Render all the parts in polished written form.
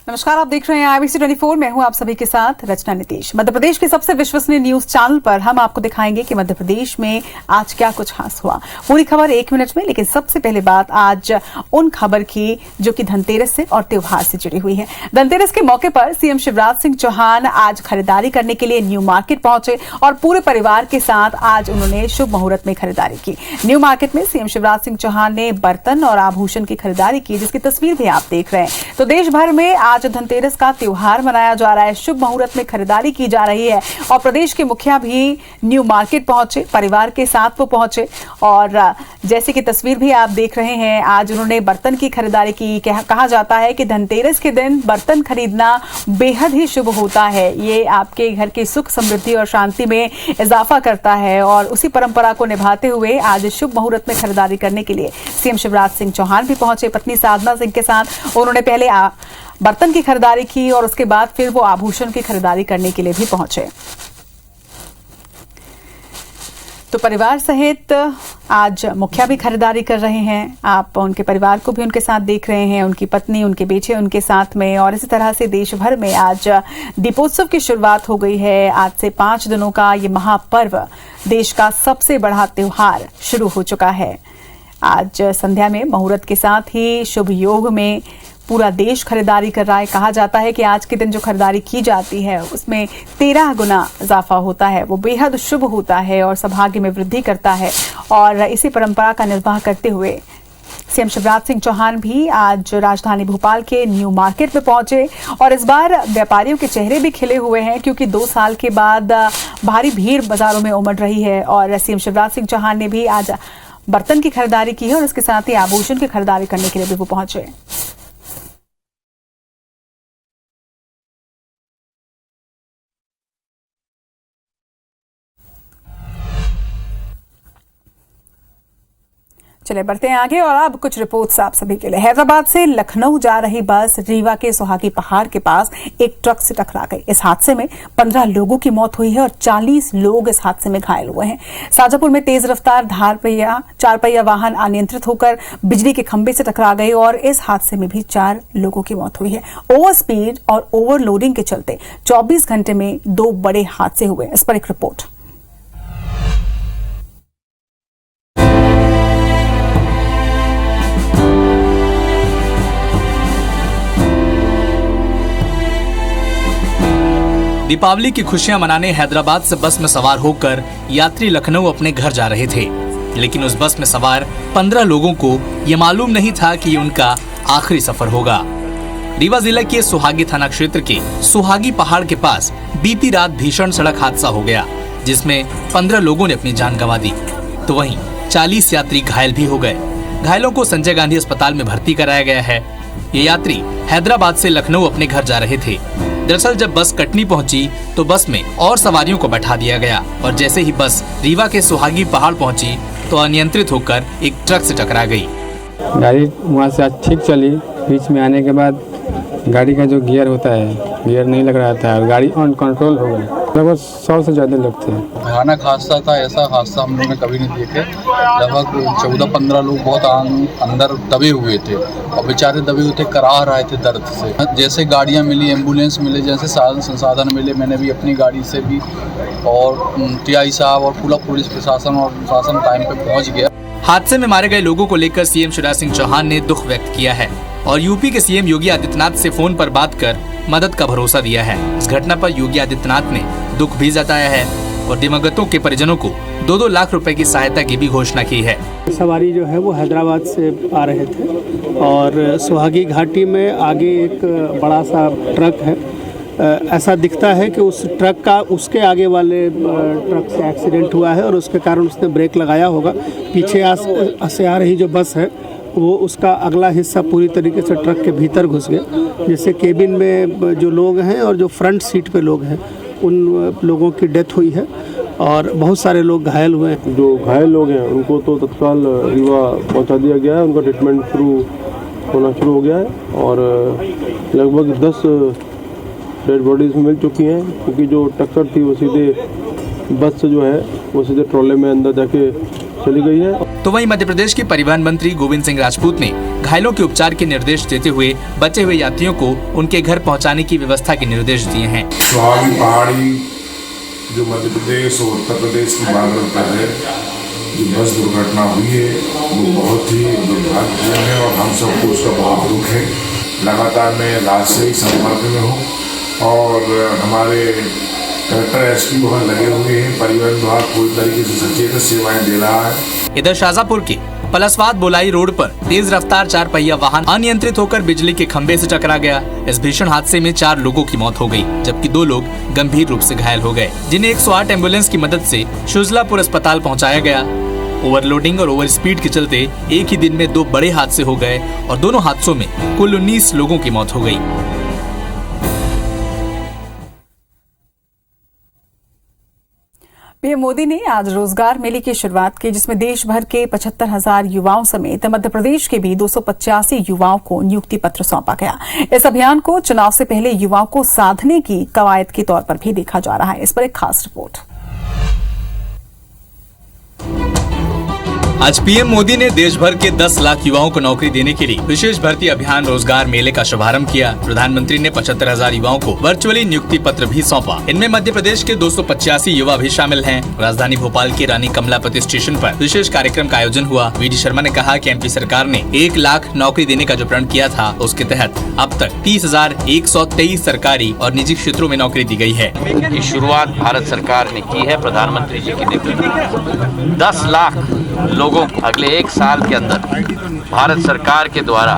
नमस्कार, आप देख रहे हैं IBC 24। मैं हूं आप सभी के साथ रचना नीतीश। मध्य प्रदेश के सबसे विश्वसनीय न्यूज चैनल पर हम आपको दिखाएंगे कि मध्य प्रदेश में आज क्या कुछ खास हुआ। पूरी खबर 1 मिनट में, लेकिन सबसे पहले बात आज उन खबर की जो कि धनतेरस से और त्योहार से जुड़ी हुई है। धनतेरस के मौके पर सीएम शिवराज सिंह चौहान आज खरीदारी करने के लिए न्यू मार्केट पहुंचे और पूरे परिवार के साथ आज उन्होंने शुभ मुहूर्त में खरीदारी की। न्यू मार्केट में सीएम शिवराज सिंह चौहान ने बर्तन और आभूषण की खरीदारी की, जिसकी तस्वीर भी आप देख रहे हैं। तो देश भर में आज धनतेरस का त्योहार मनाया जा रहा है, शुभ मुहूर्त में खरीदारी की जा रही है और प्रदेश के मुखिया भी न्यू मार्केट पहुंचे, परिवार के साथ वो पहुंचे और जैसे कि तस्वीर भी आप देख रहे हैं, आज उन्होंने बर्तन की खरीदारी की। कहा जाता है कि धनतेरस के दिन बर्तन खरीदना बेहद ही शुभ होता है। ये आपके घर की सुख समृद्धि और शांति में इजाफा करता है और उसी परंपरा को निभाते हुए आज शुभ मुहूर्त में खरीदारी करने के लिए सीएम शिवराज सिंह चौहान भी पहुंचे। पत्नी साधना सिंह के साथ उन्होंने पहले बर्तन की खरीदारी की और उसके बाद फिर वो आभूषण की खरीदारी करने के लिए भी पहुंचे। तो परिवार सहित आज मुखिया भी खरीदारी कर रहे हैं। आप उनके परिवार को भी उनके साथ देख रहे हैं, उनकी पत्नी, उनके बेटे उनके साथ में। और इसी तरह से देश भर में आज दीपोत्सव की शुरुआत हो गई है। आज से 5 दिनों का ये महापर्व, देश का सबसे बड़ा त्योहार शुरू हो चुका है। आज संध्या में मुहूर्त के साथ ही शुभ योग में पूरा देश खरीदारी कर रहा है। कहा जाता है कि आज के दिन जो खरीदारी की जाती है उसमें 13 गुना इजाफा होता है, वो बेहद शुभ होता है और सौभाग्य में वृद्धि करता है। और इसी परंपरा का निर्वाह करते हुए सीएम शिवराज सिंह चौहान भी आज राजधानी भोपाल के न्यू मार्केट में पहुंचे और इस बार व्यापारियों के चेहरे भी खिले हुए हैं, क्योंकि 2 साल के बाद भारी भीड़ बाजारों में उमड़ रही है। और सीएम शिवराज सिंह चौहान ने भी आज बर्तन की खरीदारी की है और उसके साथ ही आभूषण की खरीदारी करने के लिए भी वो पहुंचे। चले बढ़ते हैं आगे और अब कुछ रिपोर्ट्स आप सभी के लिए। हैदराबाद से लखनऊ जा रही बस रीवा के सुहागी पहाड़ के पास एक ट्रक से टकरा गई। इस हादसे में 15 लोगों की मौत हुई है और 40 लोग इस हादसे में घायल हुए हैं। शाजापुर में तेज रफ्तार 4 पहिया वाहन अनियंत्रित होकर बिजली के खंभे से टकरा गई और इस हादसे में भी 4 लोगों की मौत हुई है। ओवर स्पीड और ओवरलोडिंग के चलते 24 घंटे में 2 बड़े हादसे हुए। इस पर एक रिपोर्ट। दीपावली की खुशियां मनाने हैदराबाद से बस में सवार होकर यात्री लखनऊ अपने घर जा रहे थे, लेकिन उस बस में सवार 15 लोगों को ये मालूम नहीं था कि ये उनका आखिरी सफर होगा। रीवा जिले के सुहागी थाना क्षेत्र के सुहागी पहाड़ के पास बीती रात भीषण सड़क हादसा हो गया, जिसमें 15 लोगों ने अपनी जान गंवा दी, तो वहीं 40 यात्री घायल भी हो गए। घायलों को संजय गांधी अस्पताल में भर्ती कराया गया है। ये यात्री हैदराबाद से लखनऊ अपने घर जा रहे थे। दरअसल जब बस कटनी पहुंची तो बस में और सवारियों को बैठा दिया गया और जैसे ही बस रीवा के सुहागी पहाड़ पहुंची तो अनियंत्रित होकर एक ट्रक से टकरा गई। गाड़ी वहां से ठीक चली, बीच में आने के बाद गाड़ी का जो गियर होता है, गियर नहीं लग रहा था और गाड़ी ऑन कंट्रोल हो गई। लगभग 100 से ज़्यादा लोग थे। भयानक हादसा था, ऐसा हादसा हम लोगों ने कभी नहीं देखे। लगभग 14-15 लोग बहुत अंदर दबे हुए थे और बेचारे दबे हुए थे, कराह रहे थे दर्द से। जैसे गाड़ियां मिली, एम्बुलेंस मिले, जैसे साधन संसाधन मिले, मैंने भी अपनी गाड़ी से भी और टीआई साहब और पूरा पुलिस प्रशासन और प्रशासन टाइम पे पहुँच गया। हादसे में मारे गए लोगों को लेकर सीएम शिवराज सिंह चौहान ने दुख व्यक्त किया है और यूपी के सीएम योगी आदित्यनाथ से फोन पर बात कर मदद का भरोसा दिया है। इस घटना पर योगी आदित्यनाथ ने दुख भी जताया है और दिवंगतों के परिजनों को 2-2 लाख रुपए की सहायता की भी घोषणा की है। सवारी जो है वो हैदराबाद से आ रहे थे और सुहागी घाटी में आगे एक बड़ा सा ट्रक है। ऐसा दिखता है कि उस ट्रक का उसके आगे वाले ट्रक से एक्सीडेंट हुआ है और उसके कारण उसने ब्रेक लगाया होगा। पीछे से आ रही जो बस है वो उसका अगला हिस्सा पूरी तरीके से ट्रक के भीतर घुस गया, जिससे केबिन में जो लोग हैं और जो फ्रंट सीट पे लोग हैं उन लोगों की डेथ हुई है और बहुत सारे लोग घायल हुए हैं। जो घायल लोग हैं उनको तो तत्काल रीवा पहुंचा दिया गया है, उनका ट्रीटमेंट होना शुरू हो गया है और लगभग 10 डेड बॉडीज मिल चुकी हैं, क्योंकि जो टक्कर थी वो सीधे बस से जो है वो सीधे ट्रॉले में अंदर जाके चली गई है। तो वहीं मध्य प्रदेश के परिवहन मंत्री गोविंद सिंह राजपूत ने घायलों के उपचार के निर्देश देते हुए बचे हुए यात्रियों को उनके घर पहुंचाने की व्यवस्था के निर्देश दिए हैं। सुहागी पहाड़ी जो मध्य प्रदेश और उत्तर प्रदेश की बॉर्डर पर है, जो बस दुर्घटना हुई है वो बहुत ही दुर्भाग्यपूर्ण है और हम सबको उसका बहुत दुख है। लगातार मैं राज्य से ही संपर्क में हूँ और हमारे कलेक्टर एसपी वहाँ लगे हुए हैं। परिवहन विभाग पूरी तरीके से सचेत सेवाएं दे रहा है। इधर शाजापुर के पलसवाद बोलाई रोड पर तेज रफ्तार 4 पहिया वाहन अनियंत्रित होकर बिजली के खंभे से टकरा गया। इस भीषण हादसे में 4 लोगों की मौत हो गई, जबकि 2 लोग गंभीर रूप से घायल हो गए, जिन्हें 108 एम्बुलेंस की मदद से शुजलापुर अस्पताल पहुंचाया गया। ओवरलोडिंग और ओवर स्पीड के चलते एक ही दिन में 2 बड़े हादसे हो गए और दोनों हादसों में कुल 19 लोगों की मौत हो गई। पीएम मोदी ने आज रोजगार मेले की शुरुआत की, जिसमें देश भर के 75,000 युवाओं समेत मध्य प्रदेश के भी 285 युवाओं को नियुक्ति पत्र सौंपा गया। इस अभियान को चुनाव से पहले युवाओं को साधने की कवायद के तौर पर भी देखा जा रहा है। इस पर एक खास रिपोर्ट। आज पीएम मोदी ने देश भर के 10 लाख युवाओं को नौकरी देने के लिए विशेष भर्ती अभियान रोजगार मेले का शुभारंभ किया। प्रधानमंत्री ने 75,000 युवाओं को वर्चुअली नियुक्ति पत्र भी सौंपा। इनमें मध्य प्रदेश के 285 युवा भी शामिल हैं। राजधानी भोपाल के रानी कमलापति स्टेशन पर विशेष कार्यक्रम का आयोजन हुआ। वीडी शर्मा ने कहा कि एमपी सरकार ने 1 लाख नौकरी देने का जो प्रण किया था, उसके तहत अब तक 30,123 सरकारी और निजी क्षेत्रों में नौकरी दी गई है। की शुरुआत भारत सरकार ने की है, प्रधानमंत्री जी के नेतृत्व में 10 लाख लोगों को अगले 1 साल के अंदर भारत सरकार के द्वारा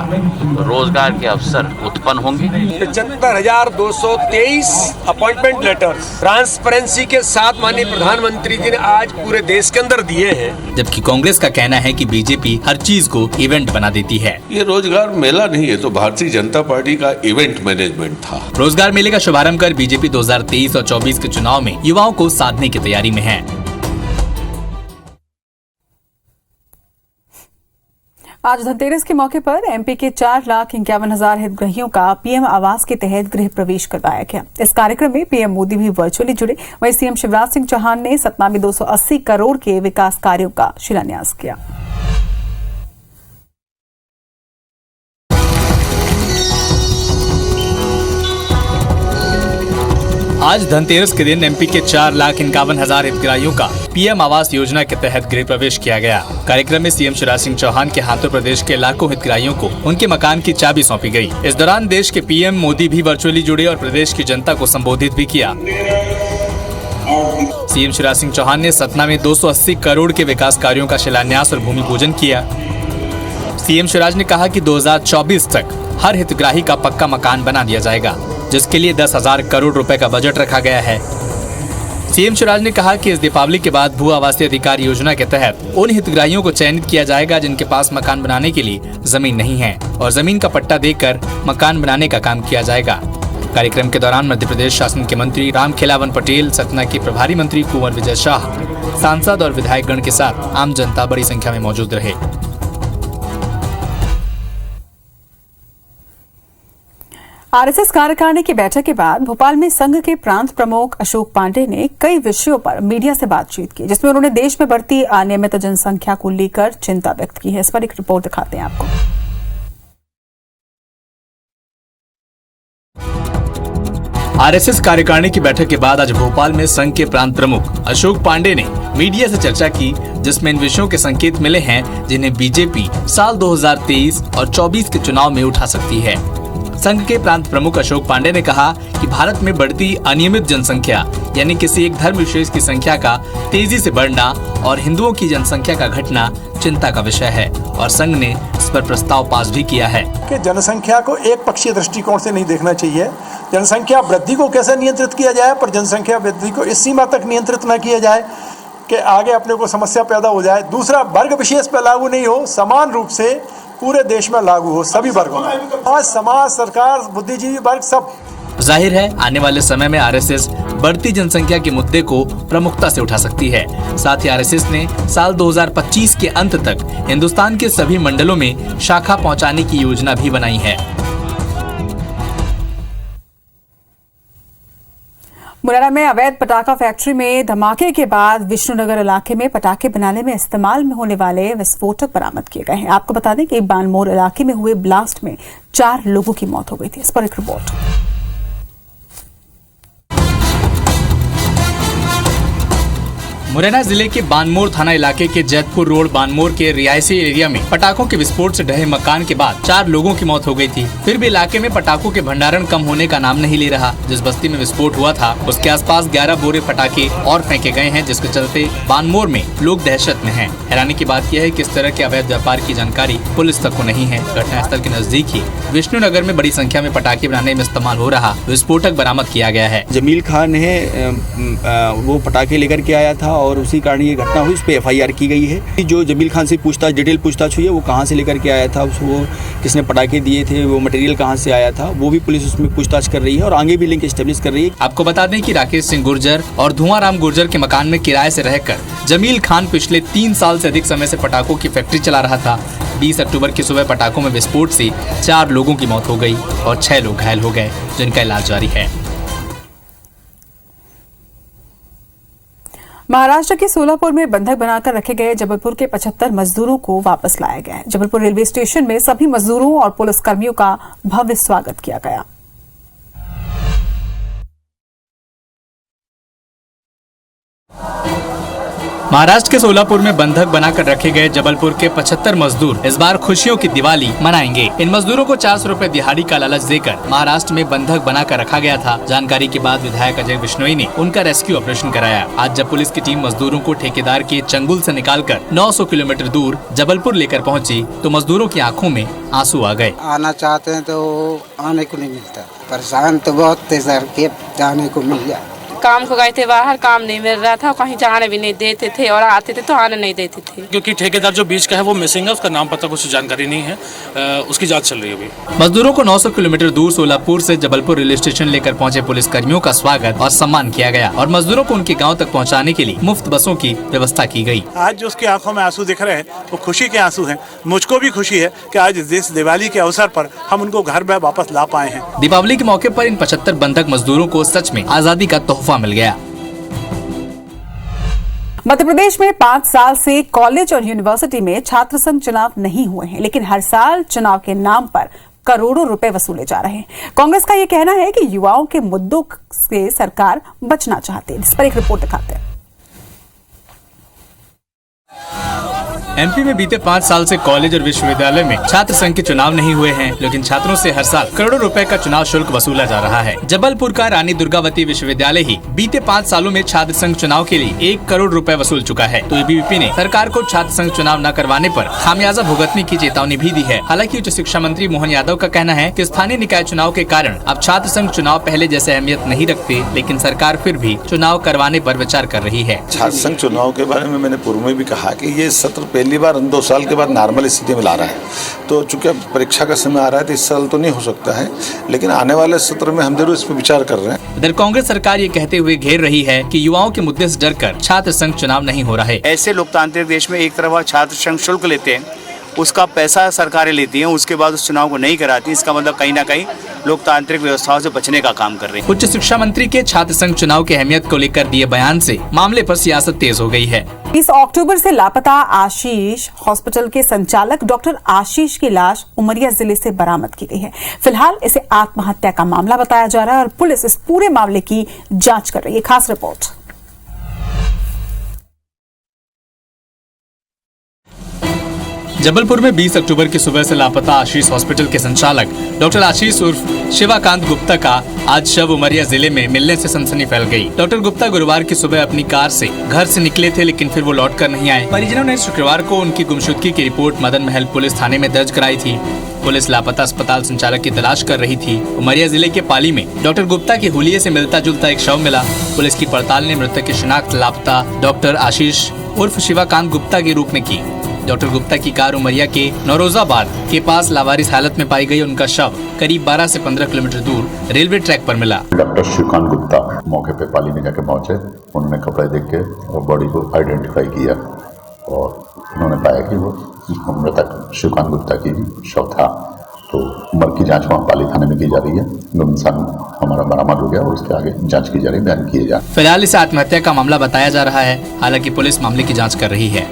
रोजगार के अवसर उत्पन्न होंगे। 75,223 अपॉइंटमेंट लेटर्स ट्रांसपेरेंसी के साथ माननीय प्रधानमंत्री जी ने आज पूरे देश के अंदर दिए हैं। जबकि कांग्रेस का कहना है कि बीजेपी हर चीज को इवेंट बना देती है। ये रोजगार मेला नहीं है, तो भारतीय जनता पार्टी का इवेंट मैनेजमेंट था। रोजगार मेले का शुभारंभ कर बीजेपी 2023 और 24 के चुनाव में युवाओं को साधने की तैयारी में है। आज धनतेरस के मौके पर एमपी के 4,51,000 हितग्राहियों का पीएम आवास के तहत गृह प्रवेश करवाया गया। इस कार्यक्रम में पीएम मोदी भी वर्चुअली जुड़े। वहीं सीएम शिवराज सिंह चौहान ने सतना में 280 करोड़ के विकास कार्यों का शिलान्यास किया। आज धनतेरस के दिन एमपी के 4,51,000 हितग्राहियों का पीएम आवास योजना के तहत गृह प्रवेश किया गया। कार्यक्रम में सीएम शिवराज सिंह चौहान के हाथों प्रदेश के लाखों हितग्राहियों को उनके मकान की चाबी सौंपी गई। इस दौरान देश के पीएम मोदी भी वर्चुअली जुड़े और प्रदेश की जनता को संबोधित भी किया। सीएम शिवराज सिंह चौहान ने सतना में 280 करोड़ के विकास कार्यों का शिलान्यास और भूमि पूजन किया। सीएम शिवराज ने कहा कि 2024 तक हर हितग्राही का पक्का मकान बना दिया जाएगा, जिसके लिए 10,000 करोड़ रुपए का बजट रखा गया है। सीएम शिवराज ने कहा कि इस दीपावली के बाद भू आवासीय अधिकार योजना के तहत उन हितग्राहियों को चयनित किया जाएगा जिनके पास मकान बनाने के लिए जमीन नहीं है, और जमीन का पट्टा देकर मकान बनाने का काम किया जाएगा। कार्यक्रम के दौरान मध्य प्रदेश शासन के मंत्री रामखेलावन पटेल, सतना के प्रभारी मंत्री कुंवर विजय शाह, सांसद और विधायकगण के साथ आम जनता बड़ी संख्या में मौजूद रहे। आरएसएस कार्यकारिणी की बैठक के बाद भोपाल में संघ के प्रांत प्रमुख अशोक पांडे ने कई विषयों पर मीडिया से बातचीत की, जिसमें उन्होंने देश में बढ़ती अनियमित जनसंख्या को लेकर चिंता व्यक्त की है। इस पर एक रिपोर्ट दिखाते हैं आपको। आरएसएस कार्यकारिणी की बैठक के बाद आज भोपाल में संघ के प्रांत प्रमुख अशोक पांडे ने मीडिया से चर्चा की, जिसमें इन विषयों के संकेत मिले हैं जिन्हें बीजेपी साल 2023 और 24 के चुनाव में उठा सकती है। संघ के प्रांत प्रमुख अशोक पांडे ने कहा कि भारत में बढ़ती अनियमित जनसंख्या यानी किसी एक धर्म विशेष की संख्या का तेजी से बढ़ना और हिंदुओं की जनसंख्या का घटना चिंता का विषय है, और संघ ने इस पर प्रस्ताव पास भी किया है कि जनसंख्या को एक पक्षीय दृष्टिकोण से नहीं देखना चाहिए। जनसंख्या वृद्धि को कैसे नियंत्रित किया जाए, पर जनसंख्या वृद्धि को इस सीमा तक नियंत्रित न किया जाए कि आगे अपने को समस्या पैदा हो जाए। दूसरा, वर्ग विशेष पर लागू नहीं हो, समान रूप से पूरे देश में लागू हो सभी वर्गों में। आज समाज, सरकार, बुद्धिजीवी वर्ग सब। जाहिर है आने वाले समय में आरएसएस बढ़ती जनसंख्या के मुद्दे को प्रमुखता से उठा सकती है। साथ ही आरएसएस ने साल 2025 के अंत तक हिंदुस्तान के सभी मंडलों में शाखा पहुंचाने की योजना भी बनाई है। मुरैना में अवैध पटाखा फैक्ट्री में धमाके के बाद विष्णुनगर इलाके में पटाखे बनाने में इस्तेमाल में होने वाले विस्फोटक बरामद किए गए हैं। आपको बता दें कि बानमोर इलाके में हुए ब्लास्ट में 4 लोगों की मौत हो गई थी। इस पर एक रिपोर्ट। मुरैना जिले के बानमोर थाना इलाके के जैतपुर रोड बानमोर के रिहायशी एरिया में पटाखों के विस्फोट से ढहे मकान के बाद 4 लोगों की मौत हो गई थी। फिर भी इलाके में पटाखों के भंडारण कम होने का नाम नहीं ले रहा। जिस बस्ती में विस्फोट हुआ था उसके आसपास 11 बोरे पटाखे और फेंके गए हैं, जिसके चलते बानमोर में लोग दहशत में हैं। हैरानी की बात यह है कि इस तरह के अवैध व्यापार की जानकारी पुलिस तक को नहीं है। घटनास्थल के नजदीक ही विष्णुनगर में बड़ी संख्या में पटाखे बनाने में इस्तेमाल हो रहा विस्फोटक बरामद किया गया है। जमील खान है, वो पटाखे लेकर के आया था और उसी कारण ये घटना हुई। उस पर FIR की गई है। जो जमील खान से पूछताछ, डिटेल पूछताछ हुई है, वो कहाँ से लेकर के आया था, उसको किसने पटाखे दिए थे, वो मटेरियल कहाँ से आया था, वो भी पुलिस उसमें पूछताछ कर रही है और आगे भी लिंक एस्टेब्लिश कर रही है। आपको बता दें कि राकेश सिंह गुर्जर और धुआंराम गुर्जर के मकान में किराए से रहकर जमील खान पिछले 3 साल से अधिक समय से पटाखों की फैक्ट्री चला रहा था। 20 अक्टूबर की सुबह पटाखों में विस्फोट से 4 लोगों की मौत हो गई और 6 लोग घायल हो गए, जिनका इलाज जारी है। महाराष्ट्र के सोलापुर में बंधक बनाकर रखे गए जबलपुर के 75 मजदूरों को वापस लाया गया है। जबलपुर रेलवे स्टेशन में सभी मजदूरों और पुलिसकर्मियों का भव्य स्वागत किया गया। महाराष्ट्र के सोलापुर में बंधक बनाकर रखे गए जबलपुर के 75 मजदूर इस बार खुशियों की दिवाली मनाएंगे। इन मजदूरों को 400 रुपए दिहाड़ी का लालच देकर महाराष्ट्र में बंधक बनाकर रखा गया था। जानकारी के बाद विधायक अजय बिश्नोई ने उनका रेस्क्यू ऑपरेशन कराया। आज जब पुलिस की टीम मजदूरों को ठेकेदार के चंगुल से निकालकर 900 किलोमीटर दूर जबलपुर लेकर पहुंची तो मजदूरों की आंखों में आंसू आ गए। आना चाहते हैं तो आने को नहीं मिलता, परेशान तो बहुत थे सर के जाने को मिल जाए। काम को गए थे बाहर, काम नहीं मिल रहा था, कहीं जाने भी नहीं देते थे और आते थे तो आने नहीं देते थे। क्योंकि ठेकेदार जो बीच का है वो मिसिंग है, उसका नाम पता कुछ जानकारी नहीं है, उसकी जांच चल रही है अभी। मजदूरों को 900 किलोमीटर दूर सोलापुर से जबलपुर रेलवे स्टेशन लेकर पहुंचे पुलिस कर्मियों का स्वागत और सम्मान किया गया और मजदूरों को उनके गाँव तक पहुँचाने के लिए मुफ्त बसों की व्यवस्था की गई। आज जो उसकी आंखों में आंसू दिख रहे हैं वो खुशी के आंसू हैं। मुझको भी खुशी है कि आज इस दिवाली के अवसर पर हम उनको घर में वापस ला पाए हैं। दीपावली के मौके पर इन 75 बंधक मजदूरों को सच में आजादी का तोहफा मिल गया। मध्य प्रदेश में 5 साल से कॉलेज और यूनिवर्सिटी में छात्र संघ चुनाव नहीं हुए हैं, लेकिन हर साल चुनाव के नाम पर करोड़ों रुपए वसूले जा रहे हैं। कांग्रेस का यह कहना है कि युवाओं के मुद्दों से सरकार बचना चाहती है। इस पर एक रिपोर्ट दिखाते हैं। MP में बीते 5 साल से कॉलेज और विश्वविद्यालय में छात्र संघ के चुनाव नहीं हुए हैं, लेकिन छात्रों से हर साल करोड़ों रुपए का चुनाव शुल्क वसूला जा रहा है। जबलपुर का रानी दुर्गावती विश्वविद्यालय ही बीते 5 सालों में छात्र संघ चुनाव के लिए 1 करोड़ रुपए वसूल चुका है। तो ABVP ने सरकार को छात्र संघ चुनाव न करवाने पर खामियाजा भुगतने की चेतावनी भी दी है। हालांकि उच्च शिक्षा मंत्री मोहन यादव का कहना है कि स्थानीय निकाय चुनाव के कारण अब छात्र संघ चुनाव पहले जैसे अहमियत नहीं रखते, लेकिन सरकार फिर भी चुनाव करवाने पर विचार कर रही है। छात्र संघ चुनाव के बारे में मैंने पूर्व में भी कहा कि ये सत्र पहली बार 2 साल के बाद नॉर्मल स्थिति में ला रहा है। तो चूंकि परीक्षा का समय आ रहा है तो इस साल तो नहीं हो सकता है, लेकिन आने वाले सत्र में हम जरूर इस पर विचार कर रहे हैं। इधर कांग्रेस सरकार ये कहते हुए घेर रही है कि युवाओं के मुद्दे से डरकर छात्र संघ चुनाव नहीं हो रहा है। ऐसे लोकतांत्रिक देश में एक तरफ छात्र संघ शुल्क लेते हैं, उसका पैसा सरकारें लेती हैं, उसके बाद उस चुनाव को नहीं कराती। इसका मतलब कहीं ना कहीं लोकतांत्रिक व्यवस्थाओं से बचने का काम कर रहे हैं। उच्च शिक्षा मंत्री के छात्र संघ चुनाव की अहमियत को लेकर दिए बयान से मामले पर सियासत तेज हो गई है। 20 अक्टूबर से लापता आशीष हॉस्पिटल के संचालक डॉक्टर आशीष की लाश उमरिया जिले से बरामद की गई है। फिलहाल इसे आत्महत्या का मामला बताया जा रहा है और पुलिस इस पूरे मामले की जांच कर रही है। खास रिपोर्ट। जबलपुर में 20 अक्टूबर की सुबह से लापता आशीष हॉस्पिटल के संचालक डॉक्टर आशीष उर्फ शिवाकांत गुप्ता का आज शव उमरिया जिले में मिलने से सनसनी फैल गई। डॉक्टर गुप्ता गुरुवार की सुबह अपनी कार से घर से निकले थे, लेकिन फिर वो लौटकर नहीं आए। परिजनों ने शुक्रवार को उनकी गुमशुदगी की रिपोर्ट मदन महल पुलिस थाने में दर्ज कराई थी। पुलिस लापता अस्पताल संचालक की तलाश कर रही थी। उमरिया जिले के पाली में डॉक्टर गुप्ता के हुलिये से मिलता जुलता एक शव मिला। पुलिस की पड़ताल ने मृतक की शिनाख्त लापता डॉक्टर आशीष उर्फ शिवाकांत गुप्ता के रूप में की। डॉक्टर गुप्ता की कार उमरिया के नौरोजाबाद के पास लावारिस हालत में पाई गई। उनका शव करीब 12 से 15 किलोमीटर दूर रेलवे ट्रैक पर मिला। डॉक्टर शिवकांत गुप्ता मौके पे पाली में जाके पहुंचे। उन्होंने कपड़े देख के और बॉडी को आइडेंटिफाई किया और उन्होंने पाया कि वो मृतक शिवकांत गुप्ता की शव था। तो मर्ग की जांच वहाँ पाली थाने में की जा रही है। जो इंसान हमारा बरामद हो गया और उसके आगे जांच की जा रही है, बयान किए जा रहे हैं। फिलहाल इसे आत्महत्या का मामला बताया जा रहा है, हालांकि पुलिस मामले की जांच कर रही है।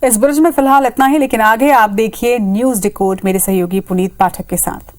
इस बुलेटिन में फिलहाल इतना ही, लेकिन आगे आप देखिए न्यूज डिकोड मेरे सहयोगी पुनीत पाठक के साथ।